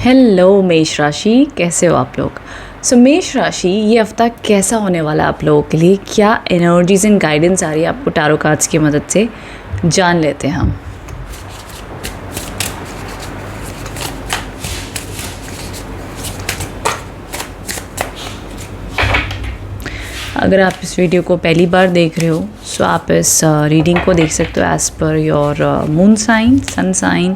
Hello मेष राशि, कैसे हो आप लोग। मेष राशि, ये हफ्ता कैसा होने वाला है आप लोगों के लिए, क्या एनर्जीज एंड गाइडेंस आ रही है आपको टैरो कार्ड्स की मदद से, जान लेते हैं हम। अगर आप इस वीडियो को पहली बार देख रहे हो सो आप इस रीडिंग को देख सकते हो as per your moon sign, sun sign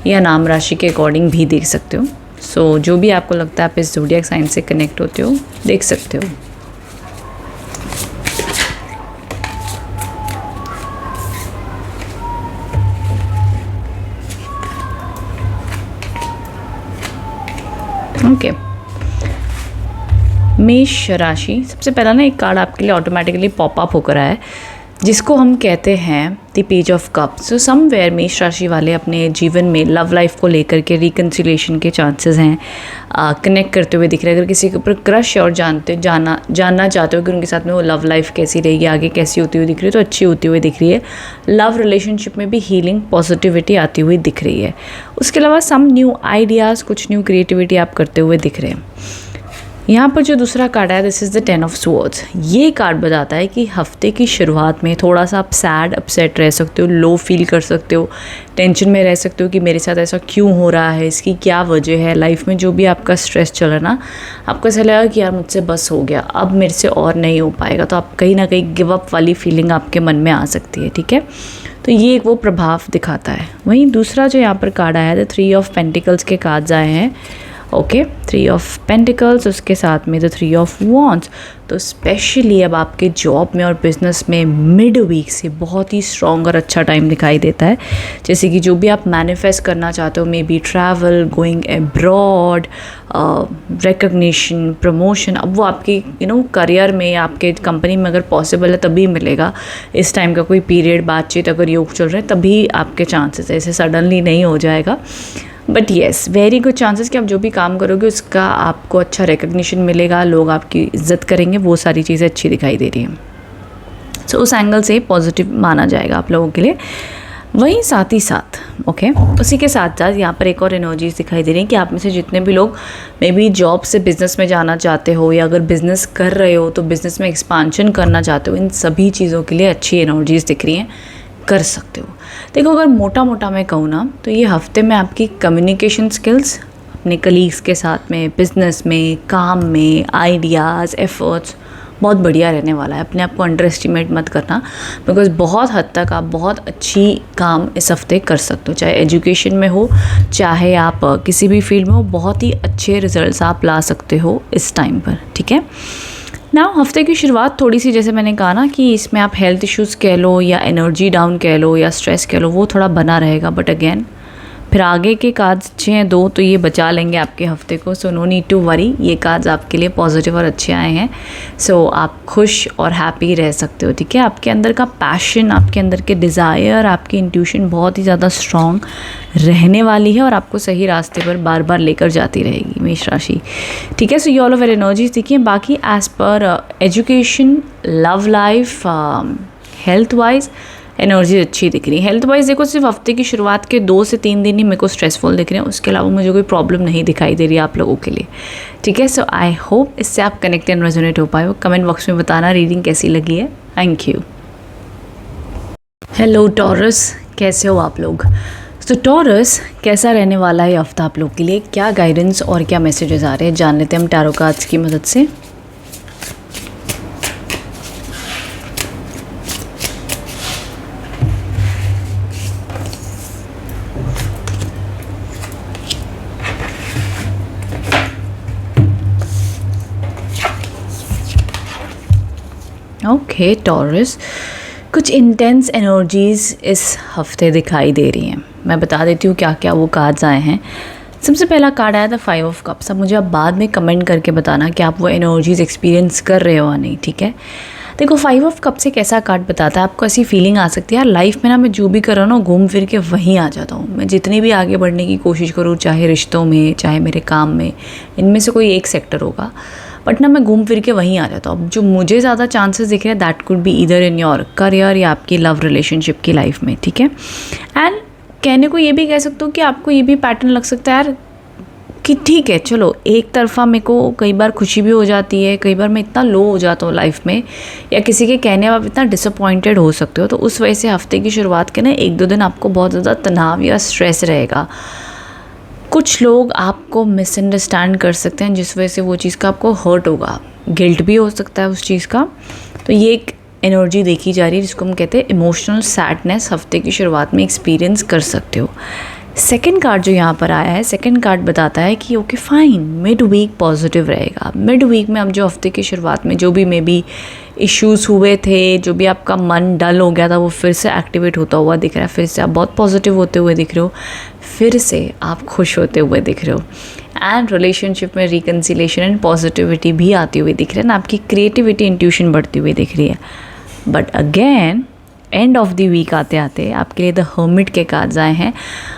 या नाम राशि के अकॉर्डिंग भी देख सकते हो। जो भी आपको लगता है आप इस ज़ोडिएक साइन से कनेक्ट होते हो, देख सकते हो। ओके, मेष राशि, सबसे पहला ना एक कार्ड आपके लिए ऑटोमेटिकली पॉप अप होकर आया है जिसको हम कहते हैं the page of cups. Somewhere मेष राशि वाले अपने जीवन में लव लाइफ को लेकर के रिकन्सिलेशन के चांसेस हैं, कनेक्ट करते हुए दिख रहे हैं। अगर किसी के ऊपर क्रश है और जानना चाहते हो कि उनके साथ में वो लव लाइफ कैसी रहेगी, आगे कैसी होती हुई दिख रही है, तो अच्छी होती हुई दिख रही है। लव रिलेशनशिप में भी हीलिंग, पॉजिटिविटी आती हुई दिख रही है। उसके अलावा सम न्यू आइडियाज़, कुछ न्यू क्रिएटिविटी आप करते हुए दिख रहे हैं। यहाँ पर जो दूसरा कार्ड है, this is the 10 of swords. ये कार्ड बताता है कि हफ्ते की शुरुआत में थोड़ा सा आप सैड, अपसेट रह सकते हो, लो फील कर सकते हो, टेंशन में रह सकते हो कि मेरे साथ ऐसा क्यों हो रहा है, इसकी क्या वजह है। लाइफ में जो भी आपका स्ट्रेस चल रहा है ना, आपको ऐसा लगेगा कि यार मुझसे बस हो गया, अब मेरे से और नहीं हो पाएगा। तो आप कहीं ना कहीं गिव अप वाली फीलिंग आपके मन में आ सकती है, ठीक है। तो ये एक वो प्रभाव दिखाता है। वहीं दूसरा जो यहाँ पर कार्ड आया है, द 3 ऑफ पेंटिकल्स के कार्ड्स आए हैं। ओके, 3 ऑफ पेंटिकल्स, उसके साथ में द 3 ऑफ वॉन्ड्स। तो स्पेशली अब आपके जॉब में और बिजनेस में मिड वीक से बहुत ही स्ट्रॉन्ग और अच्छा टाइम दिखाई देता है। जैसे कि जो भी आप मैनिफेस्ट करना चाहते हो, may be travel, going abroad, recognition, promotion, अब वो आपकी करियर में या आपके कंपनी में अगर पॉसिबल है तभी मिलेगा। इस टाइम का कोई पीरियड, बातचीत अगर योग चल रहे हैं तभी आपके चांसेस है, ऐसे सडनली नहीं हो जाएगा। But yes, very good chances कि आप जो भी काम करोगे उसका आपको अच्छा रिकग्निशन मिलेगा, लोग आपकी इज्जत करेंगे, वो सारी चीज़ें अच्छी दिखाई दे रही हैं। उस एंगल से पॉजिटिव माना जाएगा आप लोगों के लिए। वहीं साथ ही साथ उसी के साथ साथ यहाँ पर एक और एनर्जीज दिखाई दे रही हैं कि आप में से जितने भी लोग मे बी जॉब से बिज़नेस में जाना चाहते हो या अगर बिज़नेस कर रहे हो तो बिज़नेस में एक्सपांशन करना चाहते हो, इन सभी चीज़ों के लिए अच्छी एनर्जीज दिख रही हैं, कर सकते हो। देखो, अगर मोटा मोटा मैं कहूँ ना तो ये हफ्ते में आपकी कम्युनिकेशन स्किल्स अपने कलीग्स के साथ में, बिजनेस में, काम में, आइडियाज़, एफर्ट्स बहुत बढ़िया रहने वाला है। अपने आप को अंडर एस्टिमेट मत करना, बिकॉज बहुत हद तक आप बहुत अच्छी काम इस हफ्ते कर सकते हो। चाहे एजुकेशन में हो, चाहे आप किसी भी फील्ड में हो, बहुत ही अच्छे रिजल्ट्स आप ला सकते हो इस टाइम पर, ठीक है ना। हफ्ते की शुरुआत थोड़ी सी, जैसे मैंने कहा ना कि इसमें आप हेल्थ इश्यूज़ कह लो या एनर्जी डाउन कह लो या स्ट्रेस कह लो, वो थोड़ा बना रहेगा। बट अगेन फिर आगे के कार्ड्स अच्छे हैं दो, तो ये बचा लेंगे आपके हफ्ते को। So no need to worry, ये कार्ड्स आपके लिए पॉजिटिव और अच्छे आए हैं। आप खुश और हैप्पी रह सकते हो, ठीक है। आपके अंदर का पैशन, आपके अंदर के डिज़ायर, आपकी इंट्यूशन बहुत ही ज़्यादा स्ट्रॉन्ग रहने वाली है और आपको सही रास्ते पर बार बार लेकर जाती रहेगी मेष राशि, ठीक है। ये ऑल ओवर एनर्जीज देखिए। बाकी as per education, love life, health wise energy अच्छी दिख रही है। हेल्थ वाइज देखो, सिर्फ हफ्ते की शुरुआत के 2 से 3 दिन ही मेरे को स्ट्रेसफुल दिख रहे हैं, उसके अलावा मुझे कोई प्रॉब्लम नहीं दिखाई दे रही है आप लोगों के लिए, ठीक है। आई होप इससे आप कनेक्ट एंड रेजोनेट हो पाए हो। कमेंट बॉक्स में बताना रीडिंग कैसी लगी है। Thank you. हेलो टॉरस, कैसे हो आप लोग। टॉरस, कैसा रहने वाला है हफ्ता आप लोग के लिए, क्या गाइडेंस और क्या मैसेजेस आ रहे हैं, जान लेते हैं हम टैरो कार्ड्स की मदद से। ओके टॉरस, कुछ इंटेंस एनर्जीज़ इस हफ्ते दिखाई दे रही हैं। मैं बता देती हूँ क्या क्या वो कार्ड्स आए हैं। सबसे पहला कार्ड आया था 5 ऑफ कप्स। अब मुझे आप बाद में कमेंट करके बताना कि आप वो एनर्जीज़ एक्सपीरियंस कर रहे हो या नहीं, ठीक है। देखो, 5 ऑफ कप्स एक ऐसा कार्ड बताता है, आपको ऐसी फीलिंग आ सकती है यार लाइफ में ना मैं जो भी कर रहा हूँ ना घूम फिर के वहीं आ जाता हूँ। मैं जितनी भी आगे बढ़ने की कोशिश करूँ, चाहे रिश्तों में, चाहे मेरे काम में, इनमें से कोई एक सेक्टर होगा, बट ना मैं घूम फिर के वहीं आ जाता हूँ। अब जो मुझे ज़्यादा चांसेस दिख रहे हैं that could be either in your career या आपकी लव रिलेशनशिप की लाइफ में, ठीक है। एंड कहने को ये भी कह सकते हो कि आपको ये भी पैटर्न लग सकता है यार कि ठीक है चलो, एक तरफ़ा मेरे को कई बार खुशी भी हो जाती है, कई बार मैं इतना लो हो जाता हूँ लाइफ में, या किसी के कहने में आप इतना डिसअपॉइंटेड हो सकते हो, तो उस वजह से हफ्ते की शुरुआत के ना 1-2 दिन आपको बहुत ज़्यादा तनाव या स्ट्रेस रहेगा। कुछ लोग आपको मिसअंडरस्टैंड कर सकते हैं, जिस वजह से वो चीज़ का आपको हर्ट होगा, गिल्ट भी हो सकता है उस चीज़ का। तो ये एक एनर्जी देखी जा रही है जिसको हम कहते हैं इमोशनल सैडनेस, हफ्ते की शुरुआत में एक्सपीरियंस कर सकते हो। सेकंड कार्ड जो यहाँ पर आया है, सेकंड कार्ड बताता है कि okay fine, mid week positive रहेगा। मिड वीक में अब जो हफ्ते की शुरुआत में जो भी मे बी इश्यूज़ हुए थे, जो भी आपका मन डल हो गया था, वो फिर से एक्टिवेट होता हुआ दिख रहा है, फिर से आप बहुत पॉजिटिव होते हुए दिख रहे हो, फिर से आप खुश होते हुए दिख रहे हो, एंड रिलेशनशिप में रिकन्सिलेशन एंड पॉजिटिविटी भी आती हुई दिख रही है ना, आपकी क्रिएटिविटी इंट्यूशन बढ़ती हुई दिख रही है। But again end of the week आते आते आपके लिए द हर्मिट के कार्ड्स आए हैं।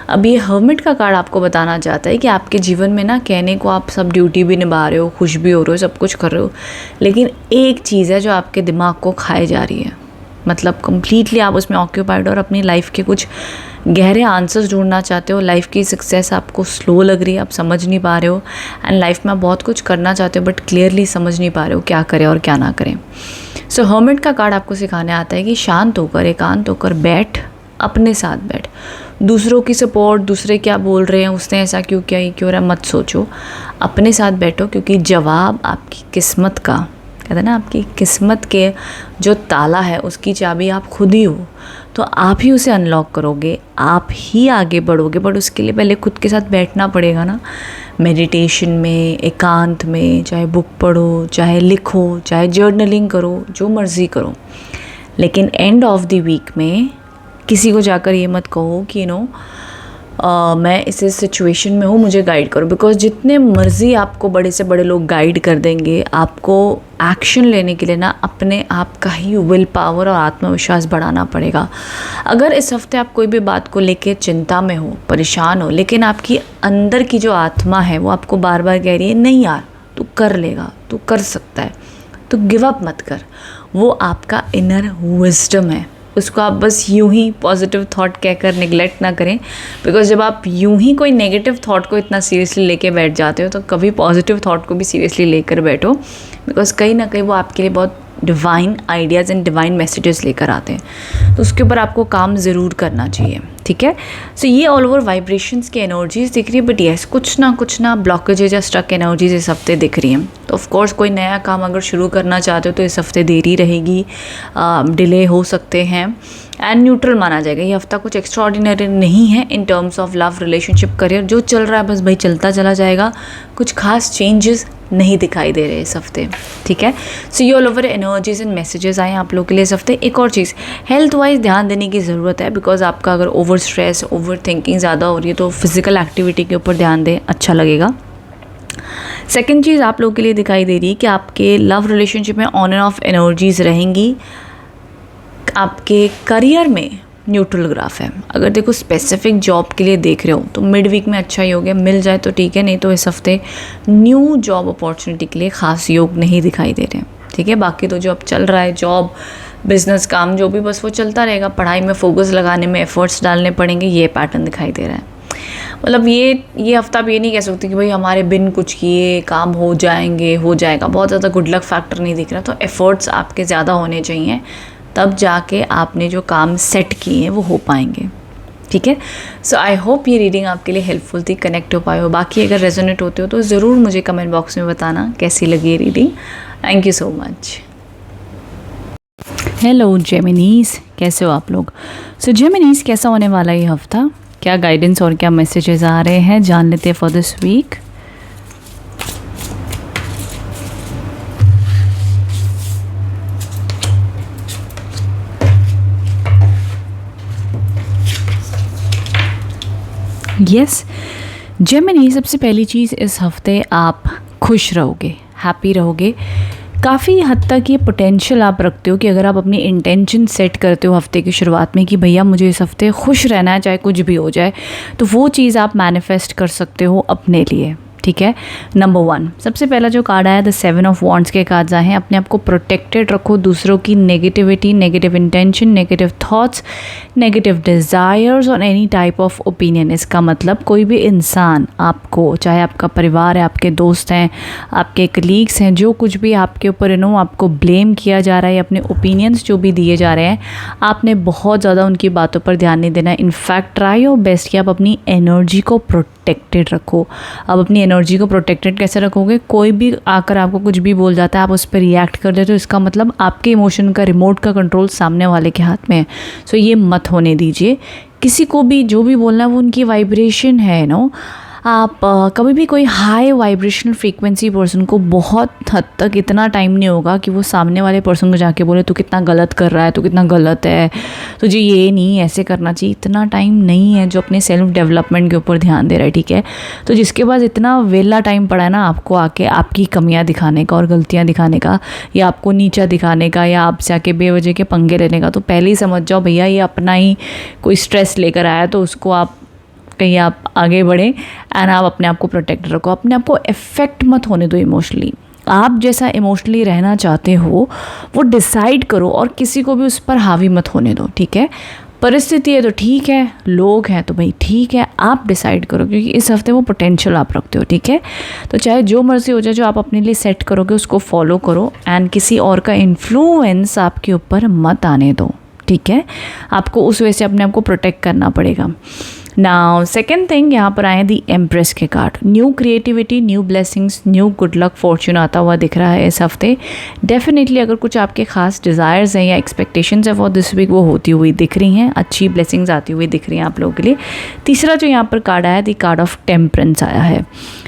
अब ये हर्मिट का कार्ड आपको बताना चाहता है कि आपके जीवन में ना, कहने को आप सब ड्यूटी भी निभा रहे हो, खुश भी हो रहे हो, सब कुछ कर रहे हो, लेकिन एक चीज़ है जो आपके दिमाग को खाए जा रही है। मतलब कम्प्लीटली आप उसमें ऑक्यूपाइड हो और अपनी लाइफ के कुछ गहरे आंसर्स ढूंढना चाहते हो। लाइफ की सक्सेस आपको स्लो लग रही है, आप समझ नहीं पा रहे हो, एंड लाइफ में आप बहुत कुछ करना चाहते हो बट क्लियरली समझ नहीं पा रहे हो क्या करें और क्या ना करें। सो हर्मिट का कार्ड आपको सिखाने आता है कि शांत होकर, एकांत होकर बैठ, अपने साथ बैठ। दूसरों की सपोर्ट, दूसरे क्या बोल रहे हैं, उसने ऐसा क्यों किया, ये क्यों रहा, मत सोचो, अपने साथ बैठो, क्योंकि जवाब आपकी किस्मत का, कहते हैं ना, आपकी किस्मत के जो ताला है उसकी चाबी आप खुद ही हो, तो आप ही उसे अनलॉक करोगे, आप ही आगे बढ़ोगे। बट उसके लिए पहले खुद के साथ बैठना पड़ेगा ना, मेडिटेशन में, एकांत में, चाहे बुक पढ़ो, चाहे लिखो, चाहे जर्नलिंग करो, जो मर्ज़ी करो। लेकिन एंड ऑफ द वीक में किसी को जाकर ये मत कहो कि मैं इस सिचुएशन में हूँ, मुझे गाइड करो, बिकॉज जितने मर्ज़ी आपको बड़े से बड़े लोग गाइड कर देंगे, आपको एक्शन लेने के लिए ना अपने आप का ही विल पावर और आत्मविश्वास बढ़ाना पड़ेगा। अगर इस हफ्ते आप कोई भी बात को लेके चिंता में हो, परेशान हो, लेकिन आपकी अंदर की जो आत्मा है वो आपको बार बार कह रही है नहीं यार तू कर लेगा, तू कर सकता है, तो गिव अप मत कर, वो आपका इनर विजडम है। उसको आप बस यूं ही पॉजिटिव थॉट कहकर निगलेक्ट ना करें, बिकॉज जब आप यूं ही कोई नेगेटिव थॉट को इतना सीरियसली लेके बैठ जाते हो, तो कभी पॉजिटिव थॉट को भी सीरियसली लेकर बैठो, बिकॉज कहीं ना कहीं वो आपके लिए बहुत divine ideas and divine messages लेकर आते हैं, तो उसके ऊपर आपको काम ज़रूर करना चाहिए। ठीक है, सो ये ऑल ओवर वाइब्रेशंस की एनर्जीज दिख रही है, बट येस कुछ ना ब्लॉकेजेज या स्टक एनर्जीज इस हफ्ते दिख रही हैं। तो ऑफकोर्स कोई नया काम अगर शुरू करना चाहते हो तो इस हफ्ते देरी रहेगी, डिले हो सकते हैं, एंड न्यूट्रल माना जाएगा। ये हफ्ता कुछ एक्स्ट्राऑर्डिनरी नहीं है in terms of love, relationship, career, जो चल रहा है बस भाई चलता चला जाएगा, कुछ खास चेंजेस नहीं दिखाई दे रहे इस हफ्ते। ठीक है, सो ये all over energies and messages आए आप लोगों के लिए इस हफ्ते। एक और चीज़, हेल्थ वाइज ध्यान देने की ज़रूरत है, बिकॉज आपका अगर ओवर स्ट्रेस, ओवर थिंकिंग ज़्यादा हो रही है तो फिजिकल एक्टिविटी के ऊपर ध्यान दें, अच्छा लगेगा। सेकेंड चीज़ आप लोगों के लिए दिखाई दे रही है कि आपके लव रिलेशनशिप में ऑन एंड ऑफ एनर्जीज रहेंगी। आपके करियर में न्यूट्रल ग्राफ है। अगर देखो स्पेसिफिक जॉब के लिए देख रहे हो तो मिड वीक में अच्छा ही हो गया, मिल जाए तो ठीक है, नहीं तो इस हफ्ते न्यू जॉब अपॉर्चुनिटी के लिए खास योग नहीं दिखाई दे रहे। ठीक है, बाकी तो जो अब चल रहा है, जॉब, बिजनेस, काम जो भी, बस वो चलता रहेगा। पढ़ाई में फोकस लगाने में एफर्ट्स डालने पड़ेंगे, ये पैटर्न दिखाई दे रहा है। मतलब ये हफ्ता आप ये नहीं कह सकते कि भाई हमारे बिन कुछ किए काम हो जाएंगे, हो जाएगा, बहुत ज़्यादा गुड लक फैक्टर नहीं दिख रहा। तो एफर्ट्स आपके ज़्यादा होने चाहिए, तब जाके आपने जो काम सेट किए हैं वो हो पाएंगे। ठीक है, सो आई होप ये रीडिंग आपके लिए हेल्पफुल थी, कनेक्ट हो पाए हो। बाकी अगर रेजोनेट होते हो तो ज़रूर मुझे कमेंट बॉक्स में बताना कैसी लगी ये reading. Thank you so much. Hello Geminis, कैसे हो आप लोग? सो जेमिनीज़, कैसा होने वाला है ये हफ्ता, क्या गाइडेंस और क्या मैसेजेस आ रहे हैं, जान लेते हैं for this week. Yes Gemini, सबसे पहली चीज़, इस हफ्ते आप खुश रहोगे, हैप्पी रहोगे। काफ़ी हद तक ये पोटेंशियल आप रखते हो कि अगर आप अपनी इंटेंशन सेट करते हो हफ्ते की शुरुआत में कि भैया मुझे इस हफ्ते खुश रहना है चाहे कुछ भी हो जाए, तो वो चीज़ आप मैनिफेस्ट कर सकते हो अपने लिए। ठीक है। नंबर 1 सबसे पहला जो कार्ड आया द 7 ऑफ वॉन्ड्स के कार्ड्स आए हैं। अपने आप को प्रोटेक्टेड रखो दूसरों की negativity, negative intention, negative thoughts, negative desires और एनी टाइप ऑफ ओपिनियन। इसका मतलब कोई भी इंसान आपको, चाहे आपका परिवार है, आपके दोस्त हैं, आपके कलीग्स हैं, जो कुछ भी आपके ऊपर आपको ब्लेम किया जा रहा है, अपने ओपिनियंस जो भी दिए जा रहे हैं, आपने बहुत ज़्यादा उनकी बातों पर ध्यान नहीं देना है। इनफैक्ट ट्राई योर बेस्ट कि आप अपनी एनर्जी को प्रोटेक्टेड रखो। अब अपनी एनर्जी को प्रोटेक्टेड कैसे रखोगे? कोई भी आकर आपको कुछ भी बोल जाता है, आप उस पर रिएक्ट कर देते हो, इसका मतलब आपके इमोशन का रिमोट का कंट्रोल सामने वाले के हाथ में है। सो ये मत होने दीजिए। किसी को भी जो भी बोलना है वो उनकी वाइब्रेशन है आप कभी भी कोई हाई वाइब्रेशनल फ्रीक्वेंसी पर्सन को बहुत हद तक इतना टाइम नहीं होगा कि वो सामने वाले पर्सन को जाके बोले तू कितना गलत कर रहा है, तू कितना गलत है, तुझे ये नहीं ऐसे करना चाहिए। इतना टाइम नहीं है जो अपने सेल्फ डेवलपमेंट के ऊपर ध्यान दे रहा है, ठीक है। तो जिसके पास इतना वेला टाइम पड़ा है ना आपको आके आपकी कमियां दिखाने का और गलतियां दिखाने का, या आपको नीचा दिखाने का, या आपसे आके बेवजह के पंगे लेने का, तो पहले ही समझ जाओ भैया ये अपना ही कोई स्ट्रेस लेकर आया, तो उसको आप कहीं आप आगे बढ़ें एंड आप अपने आप को प्रोटेक्ट रखो। अपने आप को इफ़ेक्ट मत होने दो इमोशनली। आप जैसा इमोशनली रहना चाहते हो वो डिसाइड करो और किसी को भी उस पर हावी मत होने दो, ठीक है। परिस्थिति है तो ठीक है, लोग हैं तो भाई ठीक है, आप डिसाइड करो, क्योंकि इस हफ्ते वो पोटेंशियल आप रखते हो, ठीक है। तो चाहे जो मर्जी हो जाए, जो आप अपने लिए सेट करोगे उसको फॉलो करो एंड किसी और का इन्फ्लुएंस आपके ऊपर मत आने दो, ठीक है। आपको उस वजह से अपने आप को प्रोटेक्ट करना पड़ेगा। नाउ सेकेंड थिंग, यहाँ पर आए दी एम्प्रेस के card. New creativity, new blessings, new good luck, Fortune आता हुआ दिख रहा है इस हफ्ते। डेफिनेटली अगर कुछ आपके खास डिज़ायर्स हैं या एक्सपेक्टेशंस है फॉर दिस वीक वो होती हुई दिख रही हैं, अच्छी ब्लेसिंग्स आती हुई दिख रही हैं आप लोगों के लिए। तीसरा जो यहाँ पर कार्ड आया दी कार्ड ऑफ टेम्परेंस आया है।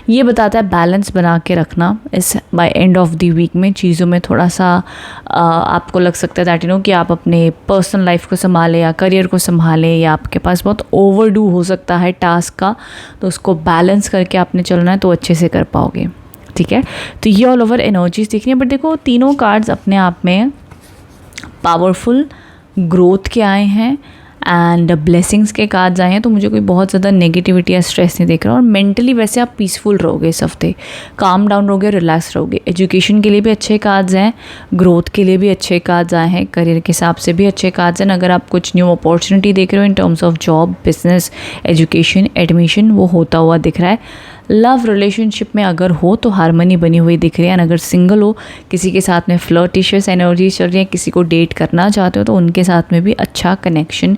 ये बताता है बैलेंस बना के रखना इस by end of the week में। चीज़ों में थोड़ा सा आपको लग सकता है दैट कि आप अपने पर्सनल लाइफ को संभालें या करियर को संभालें, या आपके पास बहुत ओवरडू हो सकता है टास्क का, तो उसको बैलेंस करके आपने चलना है तो अच्छे से कर पाओगे, ठीक है। तो ये ऑल ओवर एनर्जीज दिख रही है। बट देखो तीनों कार्ड्स अपने आप में पावरफुल ग्रोथ के आए हैं एंड ब्लेसिंग्स के कार्ड्स आए हैं, तो मुझे कोई बहुत ज़्यादा नेगेटिविटी या स्ट्रेस नहीं दिख रहा। और मेंटली वैसे आप पीसफुल रहोगे इस हफ्ते, काम डाउन रहोगे, रिलैक्स रहोगे। एजुकेशन के लिए भी अच्छे कार्ड्स हैं, ग्रोथ के लिए भी अच्छे कार्ड्स आए हैं, करियर के हिसाब से भी अच्छे कार्ड्स हैं। अगर आप कुछ न्यू अपॉर्चुनिटी देख रहे हो in terms of job, business, education, admission, वो होता हुआ दिख रहा है। लव रिलेशनशिप में अगर हो तो हारमनी बनी हुई दिख रही है। अगर सिंगल हो, किसी के साथ में फ्लर्टिशियस एनर्जीज चल रही है, किसी को डेट करना चाहते हो तो उनके साथ में भी अच्छा कनेक्शन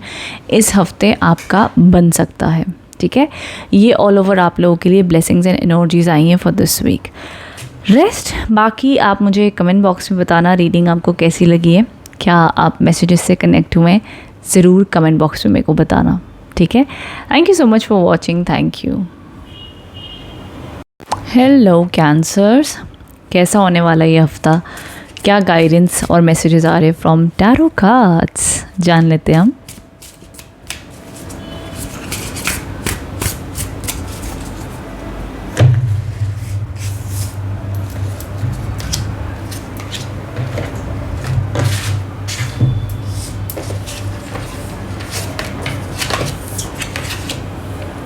इस हफ्ते आपका बन सकता है, ठीक है। ये ऑल ओवर आप लोगों के लिए ब्लेसिंग्स एंड एनर्जीज आई हैं फॉर दिस वीक। रेस्ट बाकी आप मुझे कमेंट बॉक्स में बताना रीडिंग आपको कैसी लगी है, क्या आप मैसेजेस से कनेक्ट हुए हैं, ज़रूर कमेंट बॉक्स में मेरे को बताना, ठीक है। Thank you so much for watching, thank you. Hello cancers, कैसा होने वाला ये हफ्ता, क्या गाइडेंस और मैसेजेस आ रहे हैं फ्रॉम टैरो कार्ड्स, जान लेते हैं हम।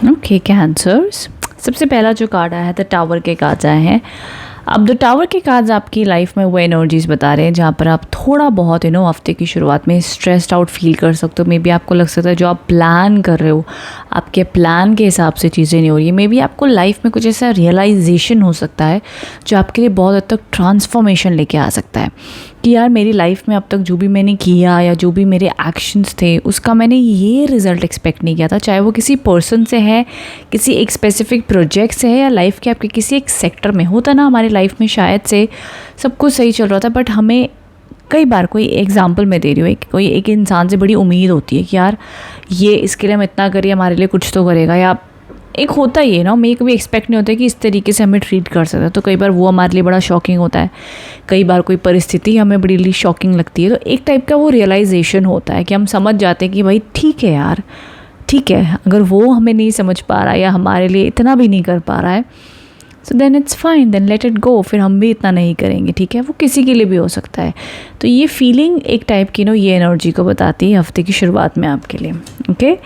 ओके कैंसर्स, सबसे पहला जो कार्ड आया है द टावर के कार्ड्स आए हैं। अब द टावर के कार्ड्स आपकी लाइफ में वो एनर्जीज़ बता रहे हैं जहाँ पर आप थोड़ा बहुत हफ्ते की शुरुआत में स्ट्रेस्ड आउट फील कर सकते हो। मे बी आपको लग सकता है जो आप प्लान कर रहे हो आपके प्लान के हिसाब से चीज़ें नहीं हो रही है। मे बी आपको लाइफ में कुछ ऐसा रियलाइजेशन हो सकता है जो आपके लिए बहुत हद तक ट्रांसफॉर्मेशन लेके आ सकता है कि यार मेरी लाइफ में अब तक जो भी मैंने किया या जो भी मेरे एक्शंस थे उसका मैंने ये रिज़ल्ट एक्सपेक्ट नहीं किया था। चाहे वो किसी पर्सन से है, किसी एक स्पेसिफिक प्रोजेक्ट से है, या लाइफ के आपके किसी एक सेक्टर में होता ना। हमारी लाइफ में शायद से सब कुछ सही चल रहा था बट हमें कई बार, कोई एग्जांपल मैं दे रही हूँ, कोई एक इंसान से बड़ी उम्मीद होती है कि यार ये इसके लिए हम इतना करिए, हमारे लिए कुछ तो करेगा, या एक होता ही है ना, मैं कभी एक्सपेक्ट नहीं होता कि इस तरीके से हमें ट्रीट कर सकता है। तो कई बार वो हमारे लिए बड़ा शॉकिंग होता है, कई बार कोई परिस्थिति हमें बड़ी शॉकिंग लगती है। तो एक टाइप का वो रियलाइजेशन होता है कि हम समझ जाते हैं कि भाई ठीक है यार, ठीक है, अगर वो हमें नहीं समझ पा रहा या हमारे लिए इतना भी नहीं कर पा रहा है, so then it's fine, then let it go, फिर हम भी इतना नहीं करेंगे, ठीक है। वो किसी के लिए भी हो सकता है। तो ये फीलिंग एक टाइप की ये एनर्जी को बताती है हफ्ते की शुरुआत में आपके लिए, ओके।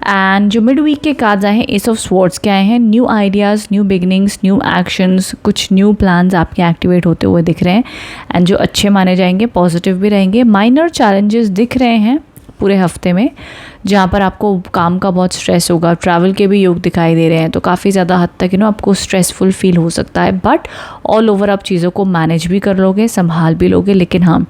एंड जो मिड वीक के कार्ड्स आए हैं, एस ऑफ स्वॉर्ड्स के आए हैं, new ideas, new beginnings, new actions, कुछ न्यू प्लान्स आपके एक्टिवेट होते हुए दिख रहे हैं एंड जो अच्छे माने जाएंगे, पॉजिटिव भी रहेंगे। माइनर चैलेंजेस दिख रहे हैं पूरे हफ्ते में, जहाँ पर आपको काम का बहुत स्ट्रेस होगा, ट्रैवल के भी योग दिखाई दे रहे हैं, तो काफ़ी ज़्यादा हद तक आपको स्ट्रेसफुल फील हो सकता है, बट ऑल ओवर आप चीज़ों को मैनेज भी कर लोगे, संभाल भी लोगे। लेकिन हाँ,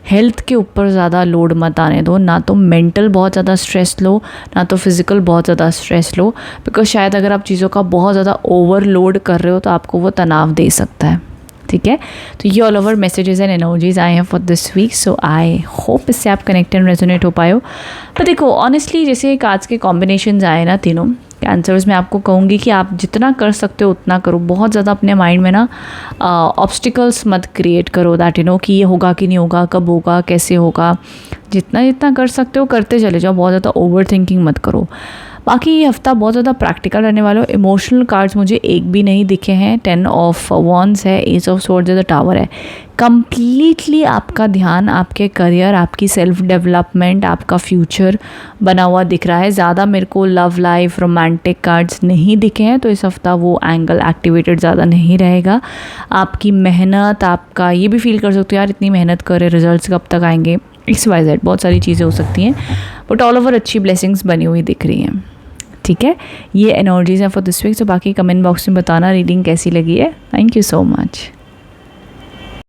हेल्थ के ऊपर ज़्यादा लोड मत आने दो, ना तो मेंटल बहुत ज़्यादा स्ट्रेस लो, ना तो फिज़िकल बहुत ज़्यादा स्ट्रेस लो, बिकॉज शायद अगर आप चीज़ों का बहुत ज़्यादा ओवरलोड कर रहे हो तो आपको वो तनाव दे सकता है। ठीक है, तो ये all over messages and energies आए हैं for this week. So I hope इससे आप कनेक्ट एंड रेजोनेट हो पाए हो। पर देखो ऑनेस्टली, जैसे कार्ड्स के कॉम्बिनेशंस आए ना तीनों कैंसर्स, मैं आपको कहूँगी कि आप जितना कर सकते हो उतना करो। बहुत ज़्यादा अपने माइंड में ना ऑब्स्टिकल्स मत क्रिएट करो दैट कि ये होगा कि नहीं होगा, कब होगा, कैसे होगा। जितना जितना कर सकते हो करते चले जाओ, बहुत ज़्यादा ओवर थिंकिंग मत करो। बाकी ये हफ्ता बहुत ज़्यादा प्रैक्टिकल रहने वाला हो। इमोशनल कार्ड्स मुझे एक भी नहीं दिखे हैं। 10 ऑफ वॉन्ड्स है, एस ऑफ स्वॉर्ड्स है, द टावर है। कम्प्लीटली आपका ध्यान आपके करियर, आपकी सेल्फ डेवलपमेंट, आपका फ्यूचर बना हुआ दिख रहा है। ज़्यादा मेरे को लव लाइफ, रोमांटिक कार्ड्स नहीं दिखे हैं, तो इस हफ्ता वो एंगल एक्टिवेटेड ज़्यादा नहीं रहेगा। आपकी मेहनत, आपका ये भी फील कर सकते हो यार इतनी मेहनत करे, रिजल्ट्स कब तक आएंगे, XYZ बहुत सारी चीज़ें हो सकती हैं, बट ऑल ओवर अच्छी ब्लेसिंग्स बनी हुई दिख रही हैं। ठीक है, ये एनर्जीज हैं फॉर दिस वीक। तो बाकी कमेंट बॉक्स में बताना रीडिंग कैसी लगी है। Thank you so much.